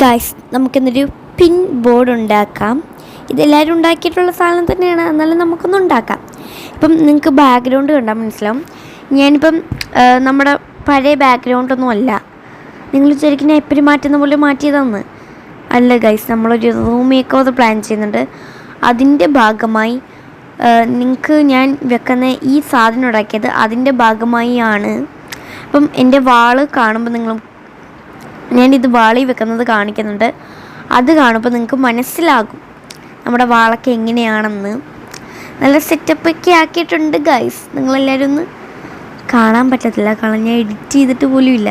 Guys, നമുക്കിന്നൊരു പിൻ board ഉണ്ടാക്കാം. ഇതെല്ലാവരും ഉണ്ടാക്കിയിട്ടുള്ള സാധനം തന്നെയാണ്, എന്നാലും നമുക്കൊന്നും ഉണ്ടാക്കാം. ഇപ്പം നിങ്ങൾക്ക് ബാക്ക്ഗ്രൗണ്ട് കണ്ടാൽ മനസ്സിലാവും. ഞാനിപ്പം നമ്മുടെ പഴയ ബാക്ക്ഗ്രൗണ്ടൊന്നും അല്ല. നിങ്ങൾ ശരിക്കും ഞാൻ എപ്പോഴും മാറ്റുന്ന പോലെ മാറ്റിയതാണ് അല്ല ഗൈസ്. നമ്മളൊരു റൂം മേക്ക് ഓവർ പ്ലാൻ ചെയ്യുന്നുണ്ട്. അതിൻ്റെ ഭാഗമായി നിങ്ങൾക്ക് ഞാൻ വെക്കുന്ന ഈ സാധനം ഉണ്ടാക്കിയത് അതിൻ്റെ ഭാഗമായി ആണ്. അപ്പം എൻ്റെ വാള് കാണുമ്പോൾ ഞാനിത് വാളി വെക്കുന്നത് കാണിക്കുന്നുണ്ട്. അത് കാണുമ്പോൾ നിങ്ങൾക്ക് മനസ്സിലാകും നമ്മുടെ വാളൊക്കെ എങ്ങനെയാണെന്ന്. നല്ല സെറ്റപ്പൊക്കെ ആക്കിയിട്ടുണ്ട് ഗൈസ്. നിങ്ങളെല്ലാവരും ഒന്ന് കാണാൻ പറ്റത്തില്ല, കാരണം ഞാൻ എഡിറ്റ് ചെയ്തിട്ട് പോലും ഇല്ല.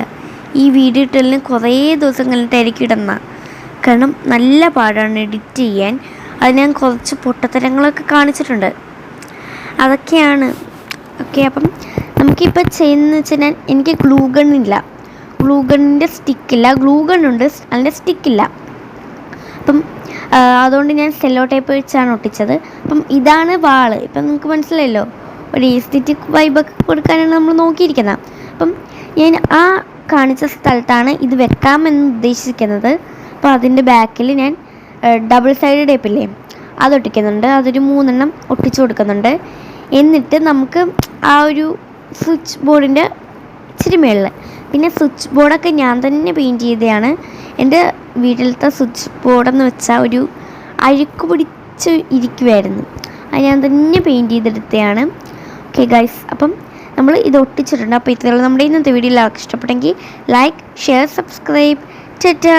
ഈ വീഡിയോ ഇട്ടതിന് കുറേ ദിവസം കഴിഞ്ഞിട്ടായിരിക്കും ഇടുന്ന, കാരണം നല്ല പാടാണ് എഡിറ്റ് ചെയ്യാൻ. അത് ഞാൻ കുറച്ച് പൊട്ടത്തരങ്ങളൊക്കെ കാണിച്ചിട്ടുണ്ട്, അതൊക്കെയാണ്. ഓക്കെ, അപ്പം നമുക്കിപ്പോൾ ചെയ്യുന്നതെന്ന് വെച്ചാൽ എനിക്ക് ഗ്ലൂ ഗണ്ണില്ല, ഗ്ലൂ ഗണ്ണിൻ്റെ സ്റ്റിക്കില്ല. ഗ്ലൂ ഗണ്ണുണ്ട്, അതിൻ്റെ സ്റ്റിക്കില്ല. അപ്പം അതുകൊണ്ട് ഞാൻ സെല്ലോ ടേപ്പ് വെച്ചാണ് ഒട്ടിച്ചത്. അപ്പം ഇതാണ് വാള്. ഇപ്പം നിങ്ങൾക്ക് മനസ്സിലായല്ലോ, ഒരു എസ്തെറ്റിക് വൈബൊക്കെ കൊടുക്കാനാണ് നമ്മൾ നോക്കിയിരിക്കുന്നത്. അപ്പം ഞാൻ ആ കാണിച്ച സ്ഥലത്താണ് ഇത് വെക്കാമെന്ന് ഉദ്ദേശിക്കുന്നത്. അപ്പോൾ അതിൻ്റെ ബാക്കിൽ ഞാൻ ഡബിൾ സൈഡ് ടേപ്പില്ലേ അത് ഒട്ടിക്കുന്നുണ്ട്. അതൊരു 3 എണ്ണം ഒട്ടിച്ചു കൊടുക്കുന്നുണ്ട്. എന്നിട്ട് നമുക്ക് ആ ഒരു സ്വിച്ച് ബോർഡിൻ്റെ ഇച്ചിരി മേളിൽ, പിന്നെ സ്വിച്ച് ബോർഡൊക്കെ ഞാൻ തന്നെ പെയിൻറ്റ് ചെയ്തതാണ്. എൻ്റെ വീട്ടിലത്തെ സ്വിച്ച് ബോർഡെന്ന് വെച്ചാൽ ഒരു അഴുക്ക് പിടിച്ച് ഇരിക്കുമായിരുന്നു, അത് ഞാൻ തന്നെ പെയിൻറ്റ് ചെയ്തെടുത്തതാണ്. ഓക്കെ ഗൈസ്, അപ്പം നമ്മൾ ഇത് ഒട്ടിച്ചിട്ടുണ്ട്. അപ്പോൾ ഇത്രയുള്ള നമ്മുടെ ഇന്നത്തെ വീഡിയോ എല്ലാവർക്കും ഇഷ്ടപ്പെട്ടെങ്കിൽ ലൈക്ക്, ഷെയർ, സബ്സ്ക്രൈബ്. ടാറ്റാ.